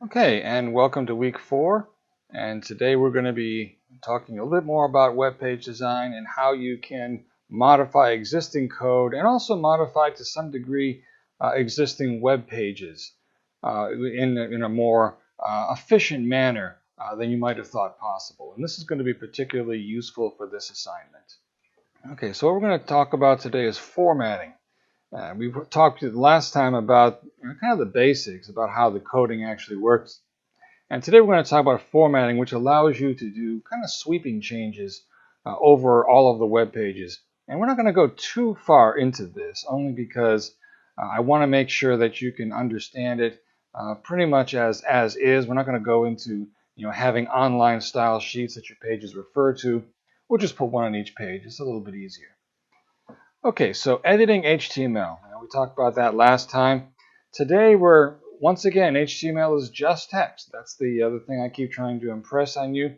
Okay, and welcome to week 4. And today we're going to be talking a little bit more about web page design and how you can modify existing code and also modify to some degree existing web pages in a more efficient manner than you might have thought possible. And this is going to be particularly useful for this assignment. Okay, so what we're going to talk about today is formatting. We talked last time about kind of the basics about how the coding actually works. And today we're going to talk about formatting, which allows you to do kind of sweeping changes over all of the web pages. And we're not going to go too far into this, only because I want to make sure that you can understand it pretty much as is. We're not going to go into having online style sheets that your pages refer to. We'll just put one on each page. It's a little bit easier. Okay, so editing HTML. We talked about that last time. Today once again, HTML is just text. That's the other thing I keep trying to impress on you.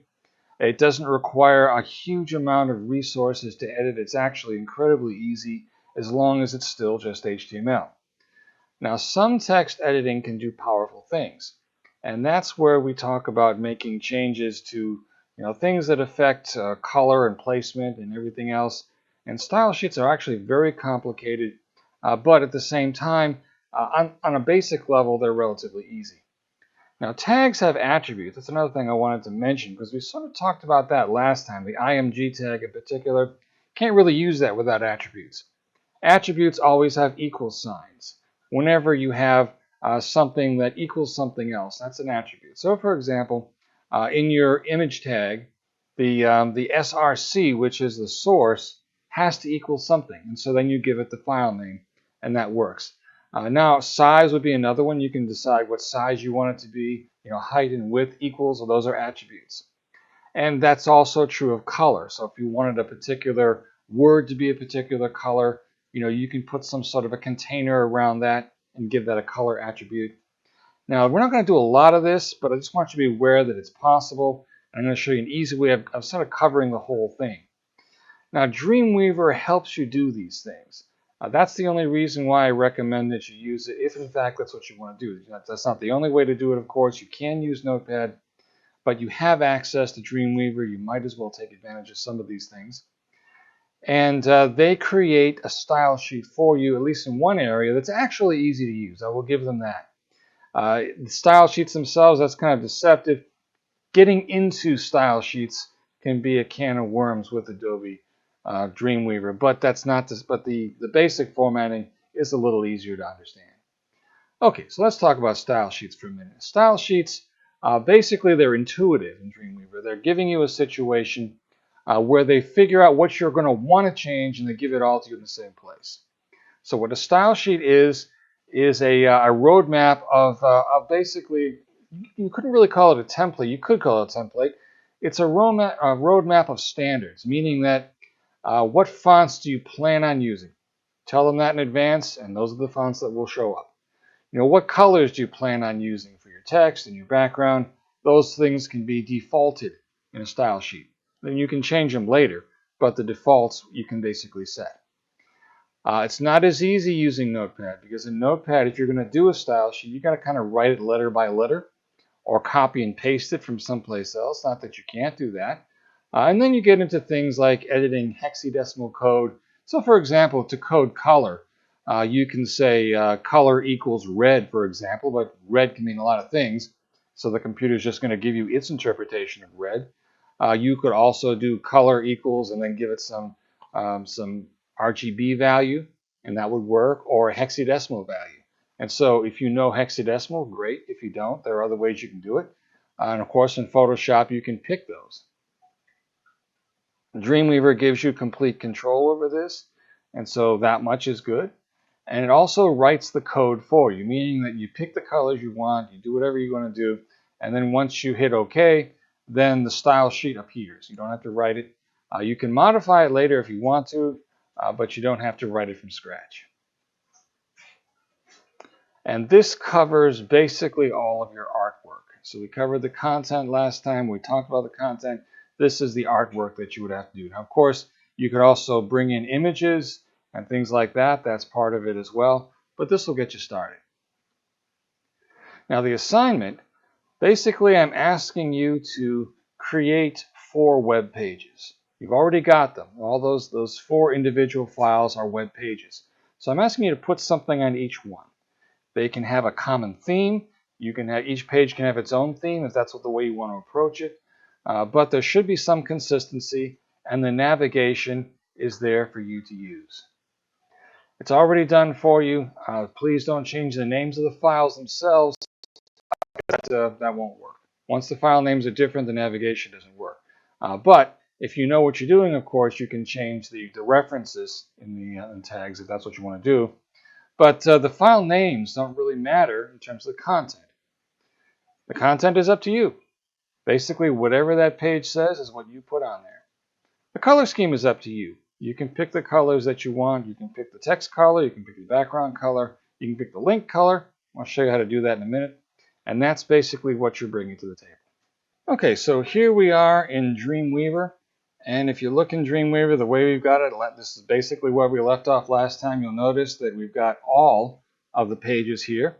It doesn't require a huge amount of resources to edit. It's actually incredibly easy as long as it's still just HTML. Now, some text editing can do powerful things, and that's where we talk about making changes to things that affect color and placement and everything else. And style sheets are actually very complicated, but at the same time, on a basic level, they're relatively easy. Now, tags have attributes. That's another thing I wanted to mention because we sort of talked about that last time. The IMG tag in particular, can't really use that without attributes. Attributes always have equal signs. Whenever you have something that equals something else, that's an attribute. So, for example, in your image tag, the src, which is the source, has to equal something, and so then you give it the file name, and that works. Now, size would be another one. You can decide what size you want it to be. Height and width equals, so those are attributes. And that's also true of color. So if you wanted a particular word to be a particular color, you can put some sort of a container around that and give that a color attribute. Now, we're not going to do a lot of this, but I just want you to be aware that it's possible. I'm going to show you an easy way of sort of covering the whole thing. Now, Dreamweaver helps you do these things. That's the only reason why I recommend that you use it, if in fact that's what you want to do. That's not the only way to do it, of course. You can use Notepad, but you have access to Dreamweaver. You might as well take advantage of some of these things. And they create a style sheet for you, at least in one area, that's actually easy to use. I will give them that. The style sheets themselves, that's kind of deceptive. Getting into style sheets can be a can of worms with Adobe Dreamweaver, but that's not this. But the basic formatting is a little easier to understand. Okay, so let's talk about style sheets for a minute. Style sheets, basically, they're intuitive in Dreamweaver. They're giving you a situation where they figure out what you're going to want to change, and they give it all to you in the same place. So what a style sheet is a roadmap of basically, you couldn't really call it a template. You could call it a template. It's a roadmap of standards, meaning that what fonts do you plan on using? Tell them that in advance, and those are the fonts that will show up. What colors do you plan on using for your text and your background? Those things can be defaulted in a style sheet. Then you can change them later, but the defaults you can basically set. It's not as easy using Notepad because in Notepad, if you're going to do a style sheet, you got to kind of write it letter by letter or copy and paste it from someplace else. Not that you can't do that. And then you get into things like editing hexadecimal code. So, for example, to code color, you can say color equals red, for example, but red can mean a lot of things. So the computer is just going to give you its interpretation of red. You could also do color equals and then give it some RGB value, and that would work, or a hexadecimal value. And so if you know hexadecimal, great. If you don't, there are other ways you can do it. And of course, in Photoshop, you can pick those. Dreamweaver gives you complete control over this, and so that much is good. And it also writes the code for you, meaning that you pick the colors you want, you do whatever you want to do, and then once you hit OK, then the style sheet appears. You don't have to write it. You can modify it later if you want to, but you don't have to write it from scratch. And this covers basically all of your artwork. So we covered the content last time. We talked about the content. This is the artwork that you would have to do. Now, of course, you could also bring in images and things like that. That's part of it as well. But this will get you started. Now, the assignment, Basically, I'm asking you to create 4 web pages. You've already got them. All those 4 individual files are web pages. So I'm asking you to put something on each one. They can have a common theme. You can have, each page can have its own theme if that's the way you want to approach it. But there should be some consistency, and the navigation is there for you to use. It's already done for you. Please don't change the names of the files themselves. That won't work. Once the file names are different, the navigation doesn't work. But if you know what you're doing, of course, you can change the references in the tags if that's what you want to do. But the file names don't really matter in terms of the content. The content is up to you. Basically, whatever that page says is what you put on there. The color scheme is up to you. You can pick the colors that you want. You can pick the text color. You can pick the background color. You can pick the link color. I'll show you how to do that in a minute. And that's basically what you're bringing to the table. Okay, so here we are in Dreamweaver. And if you look in Dreamweaver, the way we've got it, this is basically where we left off last time. You'll notice that we've got all of the pages here,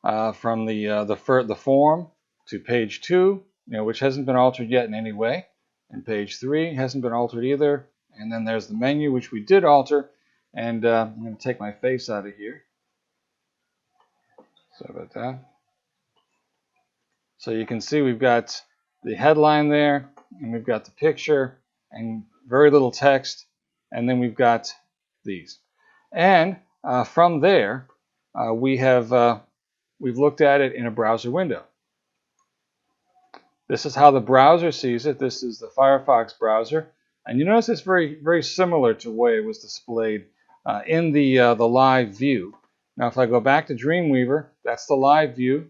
from the form to page 2, which hasn't been altered yet in any way, and page 3 hasn't been altered either. And then there's the menu, which we did alter. And I'm going to take my face out of here. Sorry about that. So you can see we've got the headline there, and we've got the picture, and very little text, and then we've got these. And from there, we've looked at it in a browser window. This is how the browser sees it. This is the Firefox browser, and you notice it's very, very similar to the way it was displayed in the live view. Now, if I go back to Dreamweaver, that's the live view.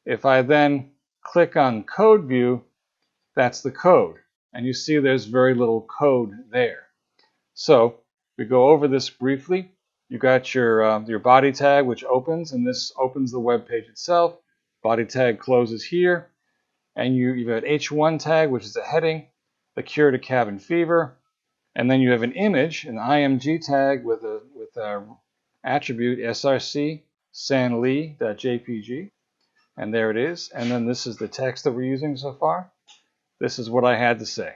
If I then click on Code View, that's the code. And you see there's very little code there. So we go over this briefly. You got your body tag, which opens, and this opens the web page itself. Body tag closes here. And you've got H1 tag, which is a heading, the cure to cabin fever. And then you have an image, an IMG tag with a attribute src sanli.jpg. And there it is. And then this is the text that we're using so far. This is what I had to say.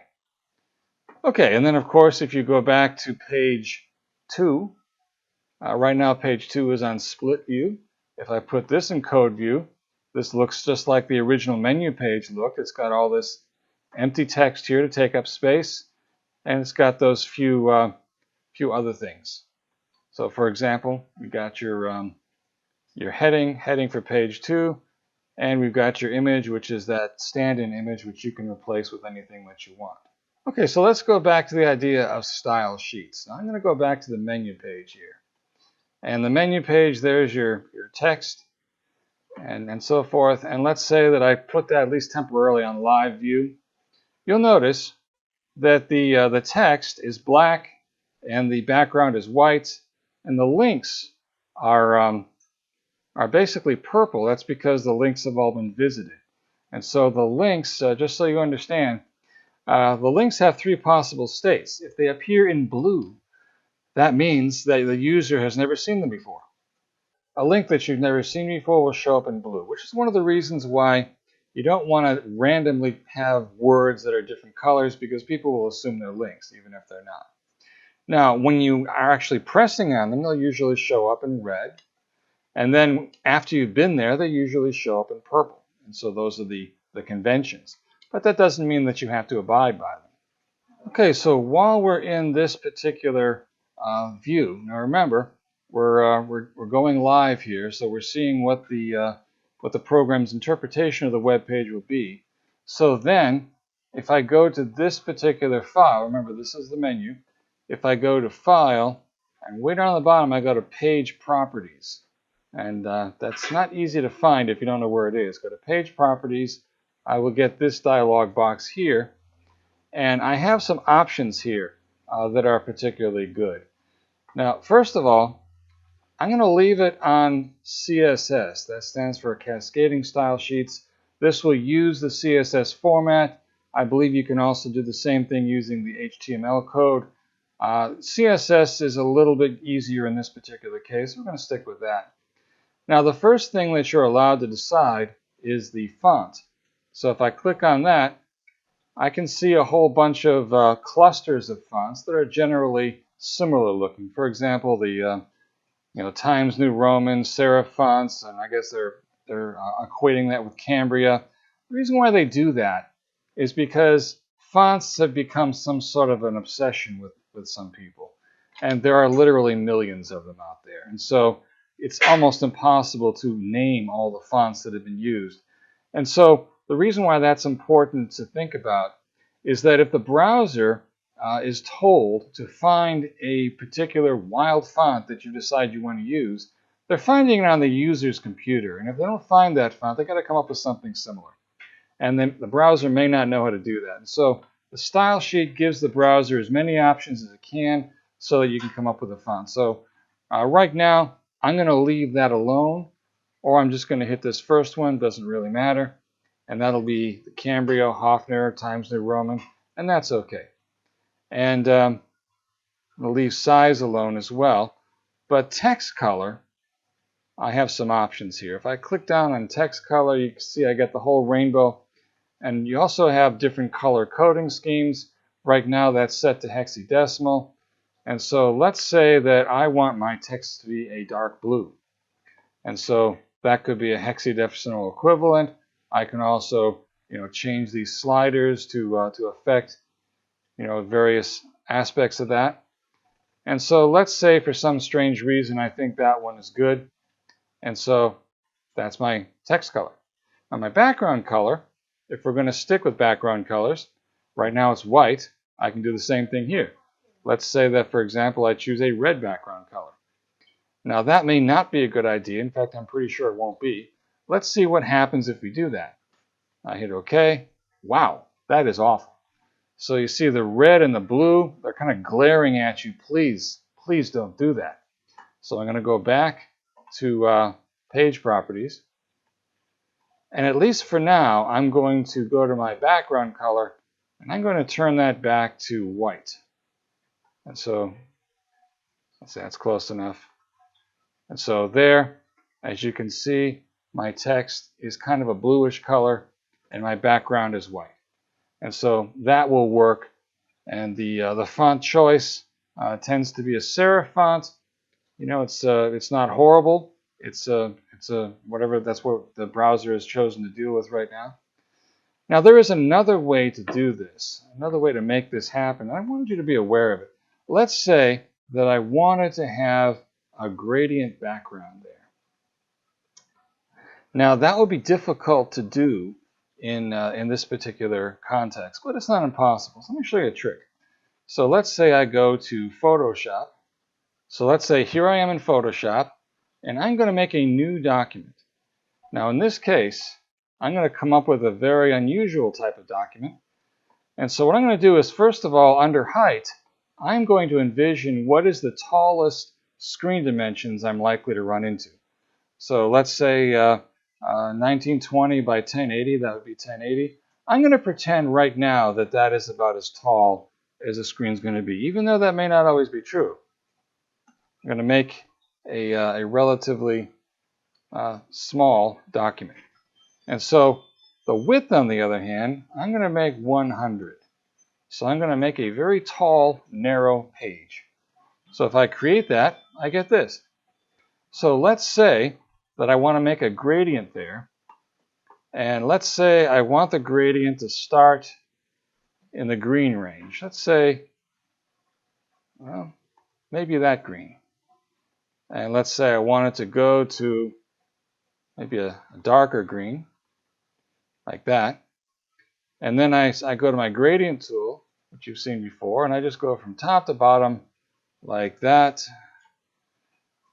Okay, and then of course, if you go back to page 2, right now page 2 is on split view. If I put this in code view, this looks just like the original menu page looked. It's got all this empty text here to take up space, and it's got those few other things. So for example, we got your heading for page 2. And we've got your image, which is that stand-in image, which you can replace with anything that you want. Okay, so let's go back to the idea of style sheets. Now I'm going to go back to the menu page here. And the menu page, there's your text and so forth. And let's say that I put that at least temporarily on live view. You'll notice that the text is black and the background is white, and the links are basically purple. That's because the links have all been visited. And so the links, just so you understand, the links have 3 possible states. If they appear in blue, that means that the user has never seen them before. A link that you've never seen before will show up in blue, which is one of the reasons why you don't want to randomly have words that are different colors, because people will assume they're links, even if they're not. Now, when you are actually pressing on them, they'll usually show up in red. And then after you've been there, they usually show up in purple. And so those are the conventions. But that doesn't mean that you have to abide by them. Okay, so while we're in this particular view, now remember, we're going live here, so we're seeing what the program's interpretation of the web page will be. So then, if I go to this particular file, remember this is the menu. If I go to File, and way down on the bottom, I go to Page Properties. And that's not easy to find if you don't know where it is. Go to Page Properties. I will get this dialog box here. And I have some options here that are particularly good. Now, first of all, I'm going to leave it on CSS. That stands for Cascading Style Sheets. This will use the CSS format. I believe you can also do the same thing using the HTML code. CSS is a little bit easier in this particular case. We're going to stick with that. Now, the first thing that you're allowed to decide is the font. So if I click on that, I can see a whole bunch of clusters of fonts that are generally similar looking. For example, the Times New Roman, serif fonts, and I guess they're equating that with Cambria. The reason why they do that is because fonts have become some sort of an obsession with some people. And there are literally millions of them out there. And so it's almost impossible to name all the fonts that have been used. And so the reason why that's important to think about is that if the browser is told to find a particular wild font that you decide you want to use, they're finding it on the user's computer. And if they don't find that font, they've got to come up with something similar. And then the browser may not know how to do that. And so the style sheet gives the browser as many options as it can so that you can come up with a font. So right now, I'm going to leave that alone, or I'm just going to hit this first one. Doesn't really matter. And that'll be the Cambria, Hofner, Times New Roman, and that's okay. And I'm going to leave size alone as well. But text color, I have some options here. If I click down on text color, you can see I get the whole rainbow. And you also have different color coding schemes. Right now that's set to hexadecimal. And so let's say that I want my text to be a dark blue. And so that could be a hexadecimal equivalent. I can also change these sliders to affect various aspects of that. And so let's say for some strange reason I think that one is good. And so that's my text color. Now my background color, if we're going to stick with background colors, right now it's white. I can do the same thing here. Let's say that, for example, I choose a red background color. Now that may not be a good idea. In fact, I'm pretty sure it won't be. Let's see what happens if we do that. I hit OK. Wow, that is awful. So you see the red and the blue, they're kind of glaring at you. Please, please don't do that. So I'm going to go back to page properties. And at least for now, I'm going to go to my background color, and I'm going to turn that back to white. And so let's say that's close enough. And so there, as you can see, my text is kind of a bluish color, and my background is white. And so that will work. And the font choice tends to be a serif font. It's not horrible. It's whatever, that's what the browser has chosen to deal with right now. Now there is another way to do this, another way to make this happen. I wanted you to be aware of it. Let's say that I wanted to have a gradient background there. Now that would be difficult to do in this particular context, but it's not impossible. So let me show you a trick. So let's say I go to Photoshop. So let's say here I am in Photoshop, and I'm going to make a new document. Now in this case, I'm going to come up with a very unusual type of document. And so what I'm going to do is, first of all, under height, I'm going to envision what is the tallest screen dimensions I'm likely to run into. So let's say 1920 by 1080, that would be 1080. I'm going to pretend right now that that is about as tall as a screen is going to be, even though that may not always be true. I'm going to make a relatively small document. And so the width, on the other hand, I'm going to make 100. So I'm going to make a very tall, narrow page. So if I create that, I get this. So let's say that I want to make a gradient there. And let's say I want the gradient to start in the green range. Let's say, well, maybe that green. And let's say I want it to go to maybe a darker green, like that. And then I go to my gradient tool, which you've seen before, and I just go from top to bottom like that.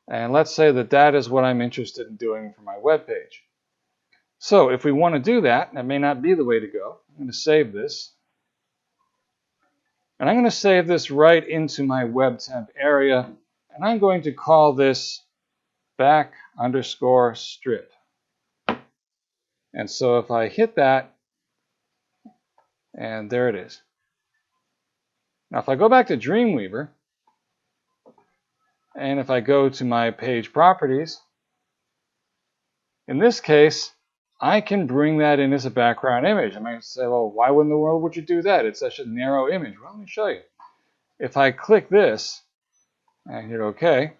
And let's say that that is what I'm interested in doing for my web page. So if we want to do that, that may not be the way to go. I'm going to save this. And I'm going to save this right into my web temp area. And I'm going to call this back_strip. And so if I hit that, and there it is. Now if I go back to Dreamweaver, and if I go to my page properties, in this case, I can bring that in as a background image. I might say, well, why in the world would you do that? It's such a narrow image. Well, let me show you. If I click this and hit OK,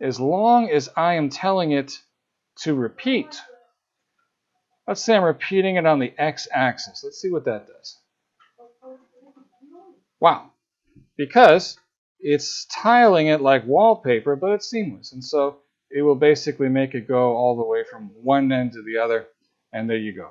as long as I am telling it to repeat, let's say I'm repeating it on the x-axis. Let's see what that does. Wow. Because it's tiling it like wallpaper, but it's seamless. And so it will basically make it go all the way from one end to the other. And there you go.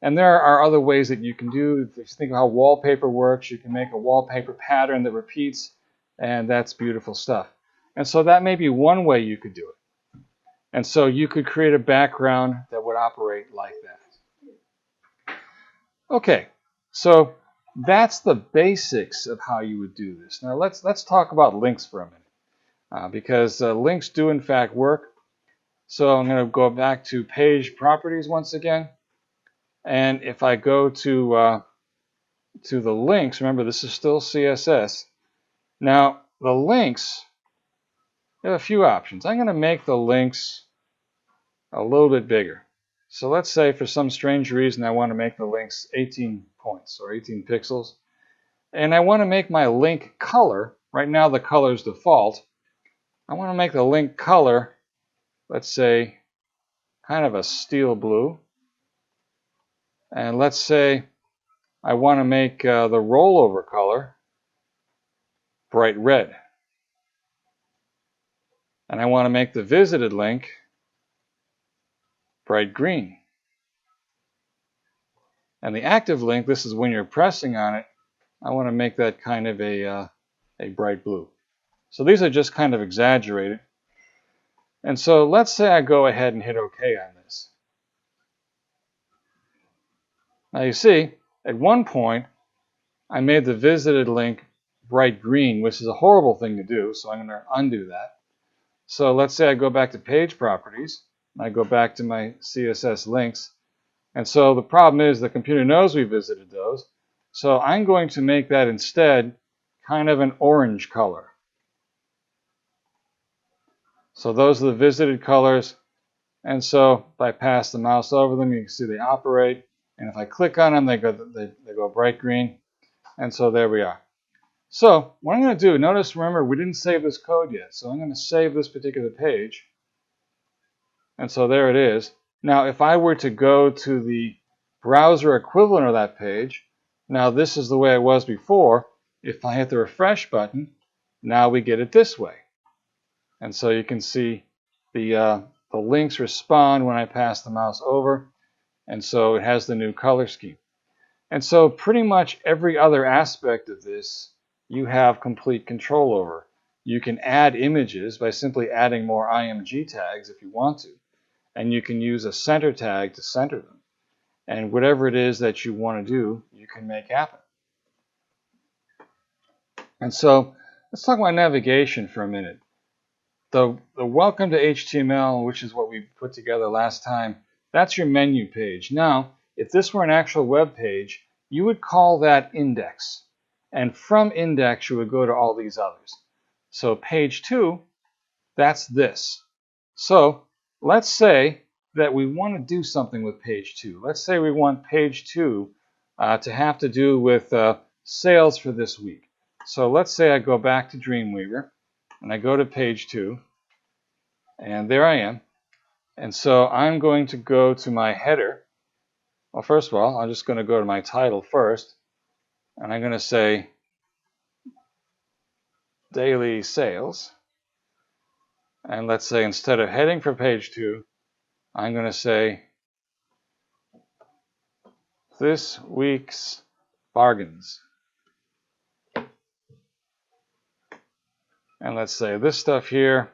And there are other ways that you can do. If you think of how wallpaper works, you can make a wallpaper pattern that repeats, and that's beautiful stuff. And so that may be one way you could do it. And so you could create a background that would operate like that. Okay, so that's the basics of how you would do this. Now let's talk about links for a minute, because links do in fact work. So I'm going to go back to page properties once again. And if I go to the links, remember this is still CSS. Now the links, you have a few options. I'm going to make the links a little bit bigger. So let's say for some strange reason I want to make the links 18 points or 18 pixels. And I want to make my link color, right now the color is default. I want to make the link color, let's say, kind of a steel blue. And let's say I want to make the rollover color bright red. And I want to make the visited link bright green. And the active link, this is when you're pressing on it, I want to make that kind of a bright blue. So these are just kind of exaggerated. And so let's say I go ahead and hit OK on this. Now you see, at one point, I made the visited link bright green, which is a horrible thing to do, so I'm going to undo that. So let's say I go back to page properties, and I go back to my CSS links. And so the problem is the computer knows we visited those. So I'm going to make that instead kind of an orange color. So those are the visited colors. And so if I pass the mouse over them, you can see they operate. And if I click on them, they go bright green. And so there we are. So what I'm going to do, notice, remember, we didn't save this code yet. So I'm going to save this particular page. And so there it is. Now, if I were to go to the browser equivalent of that page, now this is the way it was before. If I hit the refresh button, now we get it this way. And so you can see the links respond when I pass the mouse over. And so it has the new color scheme. And so pretty much every other aspect of this you have complete control over. You can add images by simply adding more IMG tags if you want to. And you can use a center tag to center them. And whatever it is that you want to do, you can make happen. And so let's talk about navigation for a minute. The welcome to HTML, which is what we put together last time, that's your menu page. Now, if this were an actual web page, you would call that index. And from index, you would go to all these others. So page 2, that's this. So let's say that we want to do something with page 2. Let's say we want page 2 to have to do with sales for this week. So let's say I go back to Dreamweaver and I go to page 2, and there I am. And so I'm going to go to my header. Well, first of all, I'm just going to go to my title first, and I'm going to say daily sales. And let's say instead of heading for page 2, I'm going to say this week's bargains. And let's say this stuff here,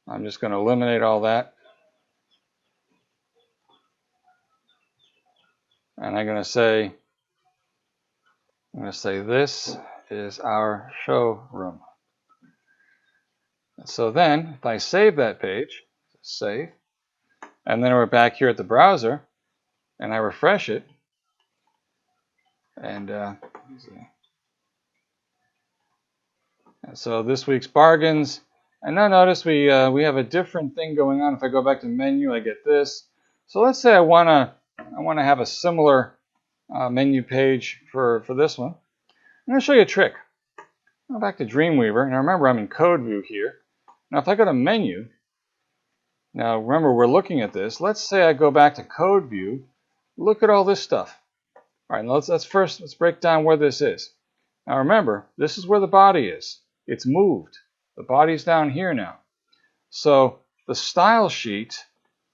I'm just going to eliminate all that. And I'm going to say this is our showroom. And so then, if I save that page, save, and then we're back here at the browser, and I refresh it, and so this week's bargains, and now notice we have a different thing going on. If I go back to menu, I get this. So let's say I want to have a similar menu page for this one. I'm going to show you a trick. Go back to Dreamweaver, and remember I'm in code view here. Now if I go to menu, now remember we're looking at this. Let's say I go back to code view. Look at all this stuff. All right, now let's break down where this is. Now remember, this is where the body is. It's moved. The body's down here now. So the style sheet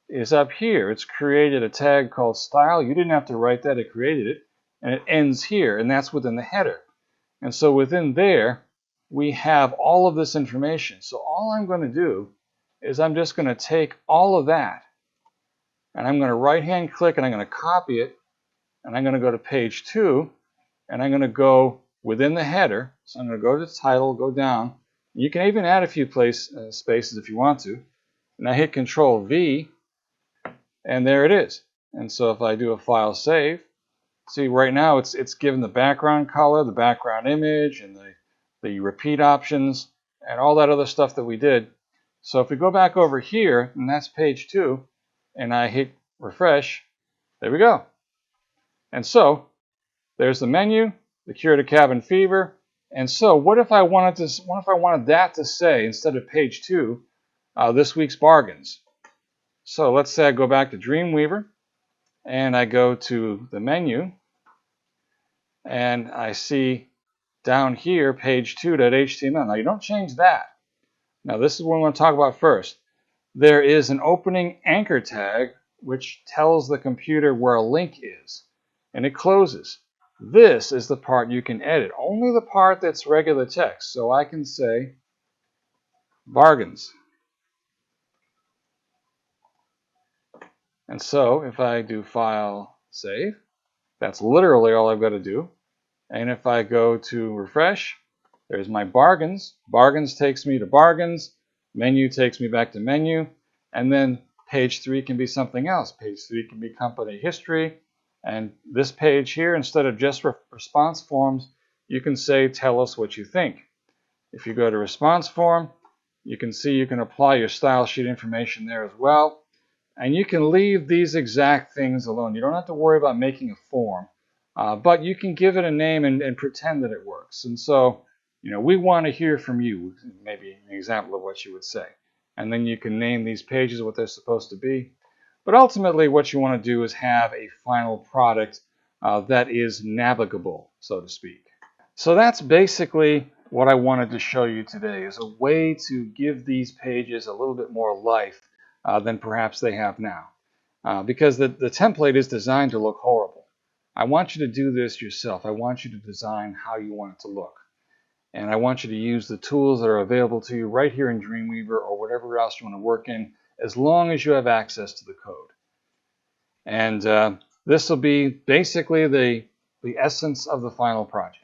is up here. It's created a tag called style. You didn't have to write that, it created it. And it ends here, and that's within the header. And so within there, we have all of this information. So all I'm going to do is I'm just going to take all of that, and I'm going to right-hand click, and I'm going to copy it, and I'm going to go to page 2, and I'm going to go within the header. So I'm going to go to the title, go down. You can even add a few spaces if you want to. And I hit Control V, and there it is. And so if I do a file save, see right now it's given the background color, the background image, and the repeat options, and all that other stuff that we did. So if we go back over here, and that's page 2, and I hit refresh, there we go. And so there's the menu, the cure to cabin fever. And so what if I wanted that to say, instead of page 2, this week's bargains? So let's say I go back to Dreamweaver, and I go to the menu, and I see down here page 2.html. Now you don't change that. Now this is what we want to talk about first. There is an opening anchor tag which tells the computer where a link is, and it closes. This is the part you can edit, only the part that's regular text. So I can say bargains. And so if I do file save, that's literally all I've got to do. And if I go to refresh, there's my bargains. Bargains takes me to bargains. Menu takes me back to menu. And then page 3 can be something else. Page 3 can be company history. And this page here, instead of just response forms, you can say, tell us what you think. If you go to response form, you can see you can apply your style sheet information there as well. And you can leave these exact things alone. You don't have to worry about making a form. But you can give it a name and pretend that it works. And so, we want to hear from you, maybe an example of what you would say. And then you can name these pages what they're supposed to be. But ultimately, what you want to do is have a final product that is navigable, so to speak. So that's basically what I wanted to show you today, is a way to give these pages a little bit more life than perhaps they have now. Because the template is designed to look horrible. I want you to do this yourself. I want you to design how you want it to look. And I want you to use the tools that are available to you right here in Dreamweaver or whatever else you want to work in, as long as you have access to the code. And this will be basically the essence of the final project.